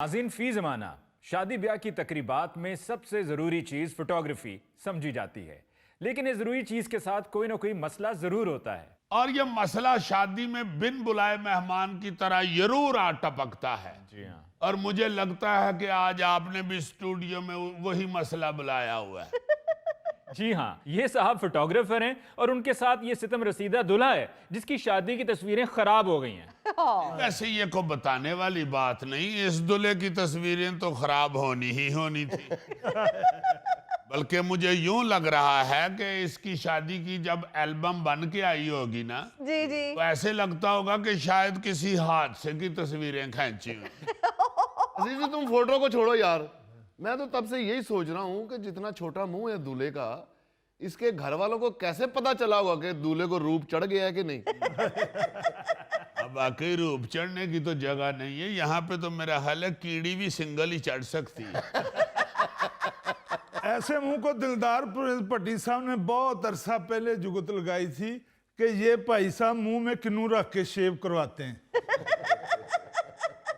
नाज़रीन, फी ज़माना शादी ब्याह की तकरीबात में सबसे ज़रूरी चीज़ फोटोग्राफी समझी जाती है, लेकिन इस ज़रूरी चीज़ के साथ कोई ना कोई मसला ज़रूर होता है। और ये मसला शादी में बिन बुलाए मेहमान की तरह जरूर आ टपकता है। जी हाँ। और मुझे लगता है कि आज आपने भी स्टूडियो में वही मसला बुलाया हुआ है। जी हाँ, ये साहब फोटोग्राफर हैं और उनके साथ ये सितम रसीदा दूल्हा है जिसकी शादी की तस्वीरें खराब हो गई हैं। वैसे ये को बताने वाली बात नहीं, इस दूल्हे की तस्वीरें तो खराब होनी ही होनी थी। बल्कि मुझे यूं लग रहा है कि इसकी शादी की जब एल्बम बन के आई होगी ना, जी जी, तो ऐसे लगता होगा कि शायद किसी हादसे की तस्वीरें खींची हुई। अजीज जी, तुम फोटो को छोड़ो यार। मैं तो तब से यही सोच रहा हूँ कि जितना छोटा मुंह है दूल्हे का, इसके घर वालों को कैसे पता चला होगा कि दूल्हे को रूप चढ़ गया है कि नहीं। अब वाकई रूप चढ़ने की तो जगह नहीं है यहाँ पे, तो मेरा ख्याल है कीड़ी भी सिंगल ही चढ़ सकती है। ऐसे मुंह को दिलदार भट्टी साहब ने बहुत अरसा पहले जुगत लगाई थी कि ये भाई साहब मुंह में किन्नू रख के शेव करवाते हैं।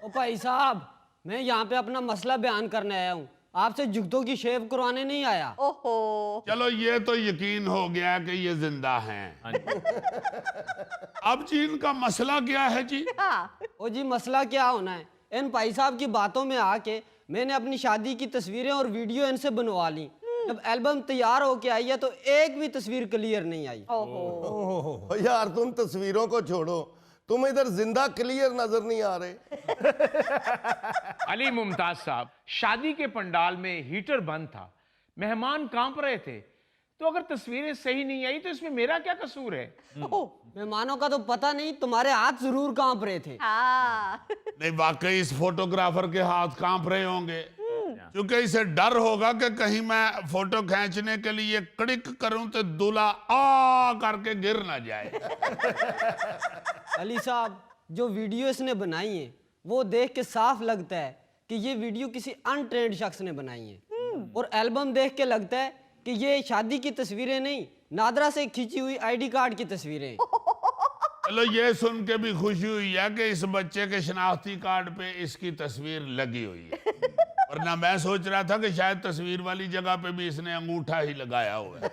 ओ भाई साहब, मैं यहाँ पे अपना मसला बयान करने आया हूँ, आपसे जुगतों की शेव करवाने नहीं आया। ओहो, चलो ये तो यकीन हो गया कि ये जिंदा हैं। अब जी इनका मसला क्या है जी? हाँ, ओ जी, मसला क्या होना है, इन भाई साहब की बातों में आके मैंने अपनी शादी की तस्वीरें और वीडियो इनसे बनवा ली। जब एल्बम तैयार होके आई है तो एक भी तस्वीर क्लियर नहीं आई। ओहो, यार तुम तस्वीरों को छोड़ो, तुम इधर जिंदा क्लियर नजर नहीं आ रहे। अली मुमताज साहब, शादी के पंडाल में हीटर बंद था, मेहमान कांप रहे थे, तो अगर तस्वीरें सही नहीं आई तो इसमें मेरा क्या कसूर है? मेहमानों का तो पता नहीं, तुम्हारे हाथ जरूर कांप रहे थे। हाँ, नहीं, वाकई इस फोटोग्राफर के हाथ कांप रहे होंगे, क्योंकि इसे डर होगा कि कहीं मैं फोटो खींचने के लिए क्लिक करूं तो दूल्हा आ करके गिर ना जाए। अली साहब, जो वीडियो इसने बनाई है वो देख के साफ लगता है कि ये वीडियो किसी अनट्रेंड शख्स ने बनाई है, और एल्बम देख के लगता है कि ये शादी की तस्वीरें नहीं, नादरा से खींची हुई आईडी कार्ड की तस्वीरें हैं। चलो ये सुन के भी खुशी हुई है कि इस बच्चे के शनाख्ती कार्ड पे इसकी तस्वीर लगी हुई है, वरना मैं सोच रहा था कि शायद तस्वीर वाली जगह पे भी इसने अंगूठा ही लगाया हुआ है।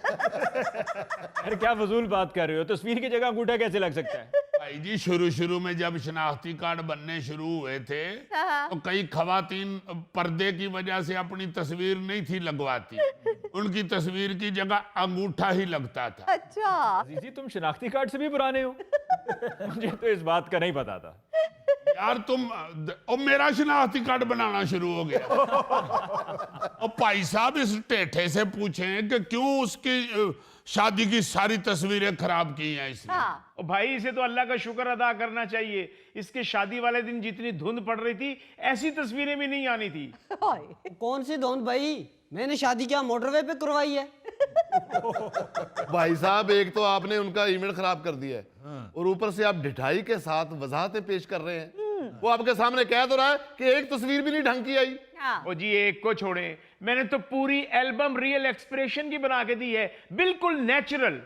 अरे क्या फजूल बात कर रहे हो, तस्वीर की जगह अंगूठा कैसे लग सकता है? भाई जी, शुरू में जब शनाख्ती कार्ड बनने शुरू हुए थे तो कई खवातीन पर्दे की वजह से अपनी तस्वीर नहीं थी लगवाती, उनकी तस्वीर की जगह अंगूठा ही लगता था। अच्छा, अजीजी, तुम शनाख्ती कार्ड से भी पुराने हो। मुझे तो इस बात का नहीं पता था। यार तुम और मेरा शनाख्ती कार्ड बनाना शुरू हो गया। और भाई साहब इस टेढ़े से पूछें कि क्यों उसकी शादी की सारी तस्वीरें खराब की हैं इसने। हाँ, और भाई, इसे तो अल्लाह का शुक्र अदा करना चाहिए, इसके शादी वाले दिन जितनी धुंध पड़ रही थी ऐसी तस्वीरें भी नहीं आनी थी। ओए, कौन सी धुंध भाई, मैंने शादी क्या मोटरवे पे करवाई है? भाई साहब, एक तो आपने उनका इमेज खराब कर दिया है, और ऊपर से आप ढिठाई के साथ वजाहतें पेश कर रहे हैं। वो आपके सामने कह तो रहा है कि एक तस्वीर भी नहीं ढंग की आई। हाँ, ओ जी, एक को छोड़े, मैंने तो पूरी एल्बम रियल एक्सप्रेशन की बना के दी है, बिल्कुल नेचुरल।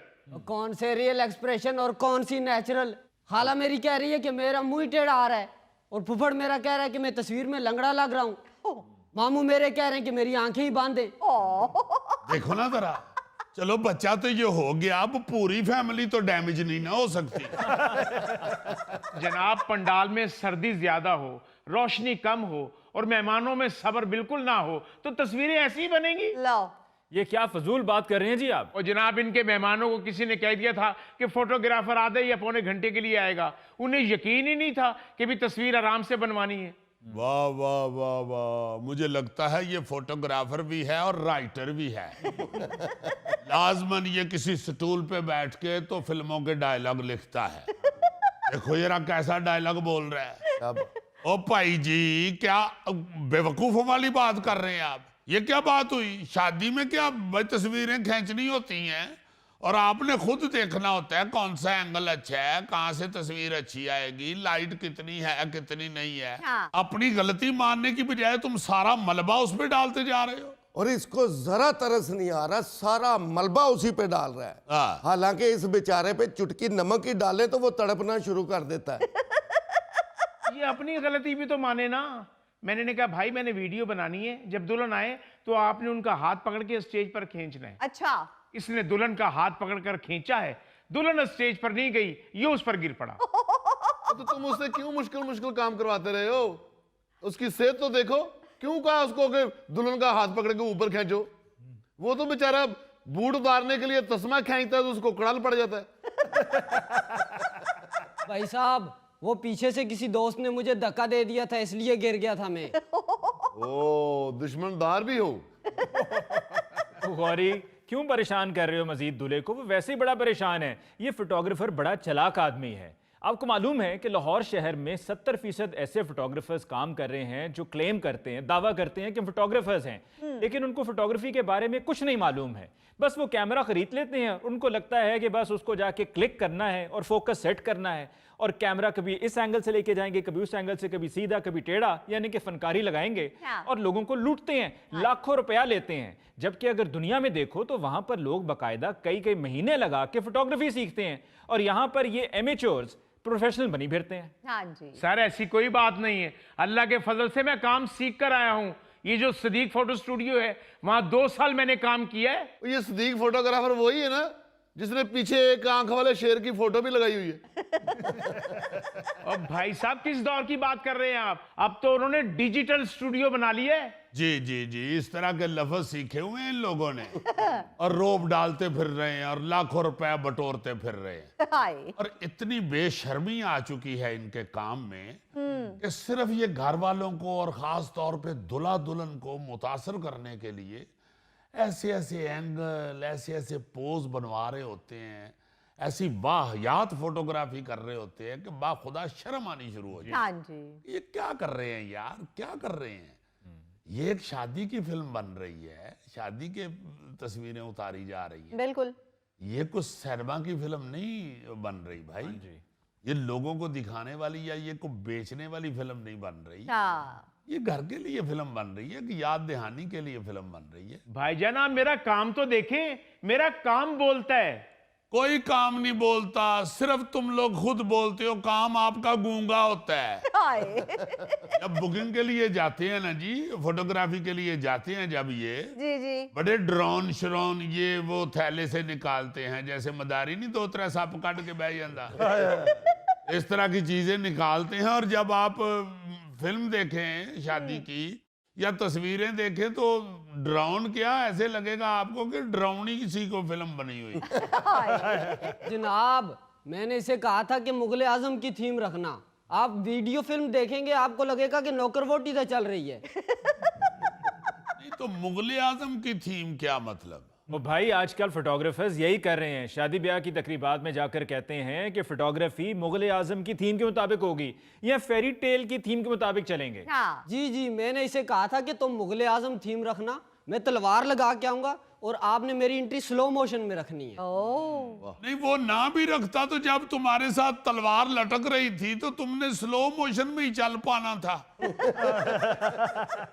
कौन से रियल एक्सप्रेशन और कौन सी नेचुरल? खाला मेरी कह रही है कि मेरा मुंह ही टेढ़ा आ रहा है, और फुफड़ मेरा कह रहा है कि मैं तस्वीर में लंगड़ा लग रहा हूँ, मामू मेरे कह रहे हैं कि मेरी आंखें ही बांधे। देखो ना जरा, चलो बच्चा तो ये हो गया, अब पूरी फैमिली तो डैमेज नहीं ना हो सकती। जनाब, पंडाल में सर्दी ज्यादा हो, रोशनी कम हो और मेहमानों में सब्र बिल्कुल ना हो तो तस्वीरें ऐसी ही बनेंगी। लो, ये क्या फजूल बात कर रहे हैं जी आप? और जनाब, इनके मेहमानों को किसी ने कह दिया था कि फोटोग्राफर आधे या पौने घंटे के लिए आएगा, उन्हें यकीन ही नहीं था कि भी तस्वीर आराम से बनवानी है। वाह वाह वाह वाह, मुझे लगता है ये फोटोग्राफर भी है और राइटर भी है। लाजमन ये किसी स्टूल पे बैठ के तो फिल्मों के डायलॉग लिखता है। देखो जरा कैसा डायलॉग बोल रहा है। ओ भाई जी, क्या बेवकूफों वाली बात कर रहे हैं आप? ये क्या बात हुई? शादी में क्या तस्वीरें खींचनी होती हैं और आपने खुद देखना होता है कौन सा एंगल अच्छा है, कहां से तस्वीर अच्छी आएगी, लाइट कितनी है कितनी नहीं है। हाँ। अपनी गलती मानने की बजाय तुम सारा मलबा उस पर डालते जा रहे हो। और इसको जरा तरस नहीं आ रहा, सारा मलबा उसी पे डाल रहा है। हाँ। हालांकि इस बेचारे पे चुटकी नमक ही डाले तो वो तड़पना शुरू कर देता है। ये अपनी गलती भी तो माने ना, मैंने ने कहा भाई मैंने वीडियो बनानी है, जब दुल्हन आए तो आपने उनका हाथ पकड़ के स्टेज पर खींचना है। अच्छा। इसने दुल्हन का हाथ पकड़कर खींचा है, दुल्हन स्टेज पर नहीं गई, ये उस पर गिर पड़ा। तो तुम उससे क्यों मुश्किल मुश्किल काम करवाते रहे हो? उसकी सेहत तो देखो। क्यों कहा उसको कि दुल्हन का हाथ पकड़ के ऊपर खींचो? वो तो बेचारा बूट उतारने के लिए तस्मा खींचता है तो उसको कड़ाल पड़ जाता है। भाई साहब, वो पीछे से किसी दोस्त ने मुझे धक्का दे दिया था, इसलिए गिर गया था मैं। ओ, दुश्मनदार भी हो। तो गौरी क्यों परेशान कर रहे हो मजीद दूल्हे को? वो वैसे ही बड़ा परेशान है। ये फोटोग्राफर बड़ा चालाक आदमी है। आपको मालूम है कि लाहौर शहर में 70% ऐसे फोटोग्राफर्स काम कर रहे हैं जो क्लेम करते हैं, दावा करते हैं कि फोटोग्राफर्स हैं, लेकिन उनको फोटोग्राफी के बारे में कुछ नहीं मालूम है। बस वो कैमरा खरीद लेते हैं, उनको लगता है कि बस उसको जाके क्लिक करना है और फोकस सेट करना है, और कैमरा कभी इस एंगल से लेके जाएंगे, कभी उस एंगल से, कभी सीधा कभी टेढ़ा, यानी कि फनकारी लगाएंगे हाँ। और लोगों को लूटते हैं, लाखों रुपया लेते हैं। जबकि अगर दुनिया में देखो तो वहां पर लोग बाकायदा कई कई महीने लगा के फोटोग्राफी सीखते हैं, और यहां पर ये एमेच्योर्स प्रोफेशनल बनी फिरते हैं। हाँ जी। सर ऐसी कोई बात नहीं है, अल्लाह के फजल से मैं काम सीख कर आया हूं। ये जो सदीक फोटो स्टूडियो है, वहां 2 साल मैंने काम किया है। ये सदीक फोटोग्राफर वही है ना जिसने पीछे एक आंख वाले शेर की फोटो भी लगाई हुई है? और भाई साहब किस दौर की बात कर रहे हैं आप? अब तो उन्होंने डिजिटल स्टूडियो बना लिया है। जी जी जी, इस तरह के लफ्ज सीखे हुए हैं इन लोगों ने, और रोब डालते फिर रहे हैं और लाखों रुपया बटोरते फिर रहे हैं। हाय। और इतनी बेशर्मी आ चुकी है इनके काम में कि सिर्फ ये घर वालों को और खास तौर पे दुल्हा दुल्हन को मुतासर करने के लिए ऐसे ऐसे एंगल, ऐसे ऐसे पोज बनवा रहे होते हैं, ऐसी वाहियात फोटोग्राफी कर रहे होते हैं कि बाखुदा शर्म आनी शुरू हो जाए। हाँ जी। ये क्या कर रहे हैं यार, क्या कर रहे हैं? ये एक शादी की फिल्म बन रही है, शादी के तस्वीरें उतारी जा रही हैं। बिल्कुल। ये कुछ सिनेमा की फिल्म नहीं बन रही भाई। ये लोगों को दिखाने वाली या ये को बेचने वाली फिल्म नहीं बन रही। हाँ। ये घर के लिए फिल्म बन रही है कि याद दहानी के लिए फिल्म बन रही है। भाईजान आप मेरा काम तो देखें, मेरा काम बोलता है। कोई काम नहीं बोलता, सिर्फ तुम लोग खुद बोलते हो। काम आपका गूंगा होता है। हाय। जब बुकिंग के लिए जाते हैं ना जी, फोटोग्राफी के लिए जाते हैं जब, ये जी जी। बड़े ड्रोन श्रोन ये वो थैले से निकालते हैं, जैसे मदारी नहीं 2-3 सप कट के बह जाता, इस तरह की चीजें निकालते हैं। और जब आप फिल्म देखें शादी की या तस्वीरें देखें तो ड्रोन क्या, ऐसे लगेगा आपको कि ड्रोनी किसी को फिल्म बनी हुई। जनाब, मैंने इसे कहा था कि मुगले आजम की थीम रखना। आप वीडियो फिल्म देखेंगे, आपको लगेगा कि नौकरवोट इधर चल रही है। नहीं तो मुगले आजम की थीम क्या मतलब? वो भाई आजकल फोटोग्राफर्स यही कर रहे हैं, शादी ब्याह की तकरीबात में जाकर कहते हैं कि फोटोग्राफी मुगल आजम की थीम के मुताबिक होगी या फेरी टेल की थीम के मुताबिक चलेंगे। हाँ। जी जी, मैंने इसे कहा था कि तुम मुगले आजम थीम रखना, मैं तलवार लगा के आऊंगा और आपने मेरी एंट्री स्लो मोशन में रखनी है। ओ। नहीं वो ना भी रखता तो जब तुम्हारे साथ तलवार लटक रही थी तो तुमने स्लो मोशन में ही चल पाना था।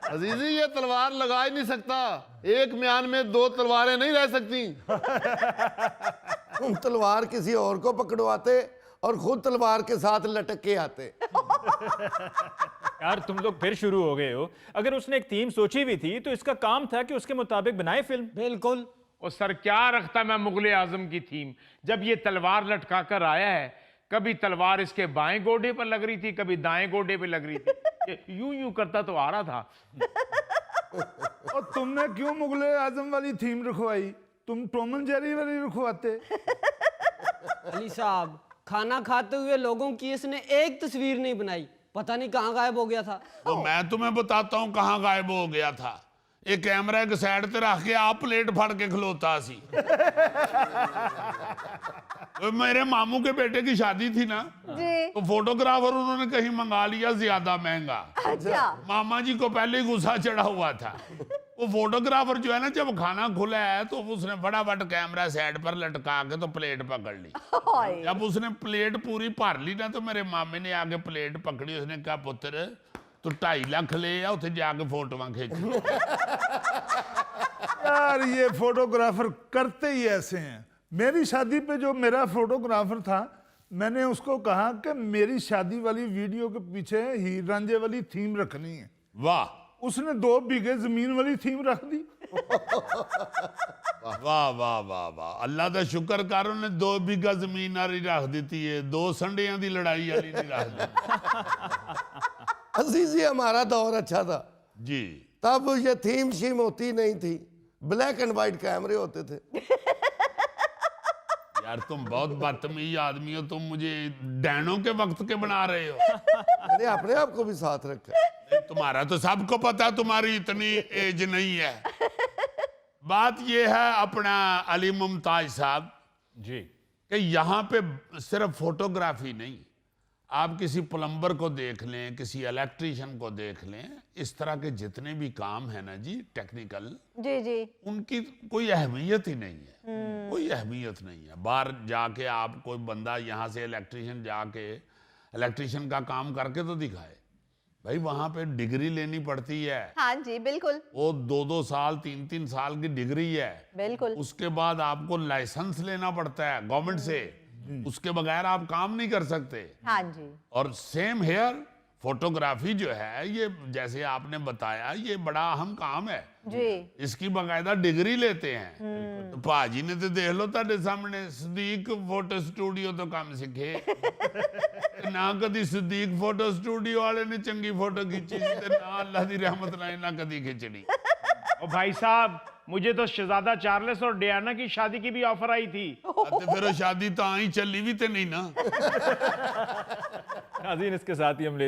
अजीजी, ये तलवार लगा ही नहीं सकता। एक म्यान में 2 तलवारें नहीं रह सकती। तुम तलवार किसी और को पकड़वाते और खुद तलवार के साथ लटक के आते। यार तुम लोग फिर शुरू हो गए हो। अगर उसने एक थीम सोची हुई थी तो इसका काम था कि उसके मुताबिक बनाए फिल्म। बिल्कुल। और सर क्या रखता मैं मुगले आजम की थीम, जब ये तलवार लटका कर आया है, कभी तलवार इसके बाएं गोडे पर लग रही थी, कभी दाएं गोडे पे लग रही थी, यूं यूं करता तो आ रहा था। और तुमने क्यों मुगले आजम वाली थीम रखवाई? तुम टॉम एंड जेरी वाली रखवाते। अली साहब, खाना खाते हुए लोगों की इसने एक तस्वीर नहीं बनाई, पता नहीं कहाँ गायब हो गया था। तो मैं तुम्हें बताता हूँ कहाँ गायब हो गया था। एक कैमरा एक साइड ते रख के आप प्लेट फाड़ के खलोता सी। तो मेरे मामू के बेटे की शादी थी ना, जी। तो फोटोग्राफर उन्होंने कहीं मंगा लिया ज्यादा महंगा। अच्छा। मामा जी को पहले ही गुस्सा चढ़ा हुआ था। वो फोटोग्राफर जो है ना, जब खाना खुला है तो उसने फटाफट कैमरा साइड पर लटका के तो प्लेट पकड़ ली। हाय। जब उसने प्लेट पूरी भर ली ना तो मेरे मामे ने आके प्लेट पकड़ी, उसने कहा पुत्र तू 2.5 लाख ले आ, उसे जाके फोटोआं खींच। यार ये फोटोग्राफर करते ही ऐसे हैं। मेरी शादी पे जो मेरा फोटोग्राफर था, मैंने उसको कहा कि मेरी शादी वाली वीडियो के पीछे हीर रांझे वाली थीम रखनी है। वाह उसने 2 बीघे जमीन वाली थीम रख दी। वाह वाह वाह वाह अल्लाह का शुक्र कर उन्हें 2 बीघा जमीन वाली रख दी है, 2 संडियां की लड़ाई वाली नहीं रख दी। अजीज जी हमारा दौर अच्छा था, जी तब ये थीम शीम होती नहीं थी, ब्लैक एंड व्हाइट कैमरे होते थे। यार तुम बहुत बदतमीज आदमी हो, तुम मुझे डैनों के वक्त के बना रहे हो। मैंने अपने आप को भी साथ रखा। तुम्हारा तो सबको पता है, तुम्हारी इतनी एज नहीं है। बात यह है अपना अली मुमताज साहब जी कि यहाँ पे सिर्फ फोटोग्राफी नहीं, आप किसी प्लम्बर को देख लें, किसी इलेक्ट्रिशियन को देख लें, इस तरह के जितने भी काम है ना जी टेक्निकल, जी जी उनकी कोई अहमियत ही नहीं है। कोई अहमियत नहीं है। बाहर जाके आप कोई बंदा यहाँ से इलेक्ट्रिशियन जाके इलेक्ट्रिशियन का काम करके तो दिखाए, भाई वहां पे डिग्री लेनी पड़ती है। हाँ जी बिल्कुल वो 2-2 साल 3-3 साल की डिग्री है। बिल्कुल। उसके बाद आपको लाइसेंस लेना पड़ता है गवर्नमेंट से, उसके बगैर आप काम नहीं कर सकते। हाँ जी और सेम हेयर फोटोग्राफी जो है, ये जैसे आपने बताया, ये बड़ा अहम काम है जी इसकी बाकायदा डिग्री लेते हैं। तो भाजी ने तो देख लो ताडे सामने सदीक फोटो स्टूडियो तो काम सीखे ना कदी सदीक फोटो स्टूडियो वाले ने चंगी फोटो खींची ते ना अल्लाह दी रहमत नाल ना कदी खिंचनी। और भाई साहब मुझे तो शहजादा चार्ल्स और डियाना की शादी की भी ऑफर आई थी। ते फिर वो शादी तो आई चली भी ते नहीं ना। नाज़रीन, इसके साथ ही हम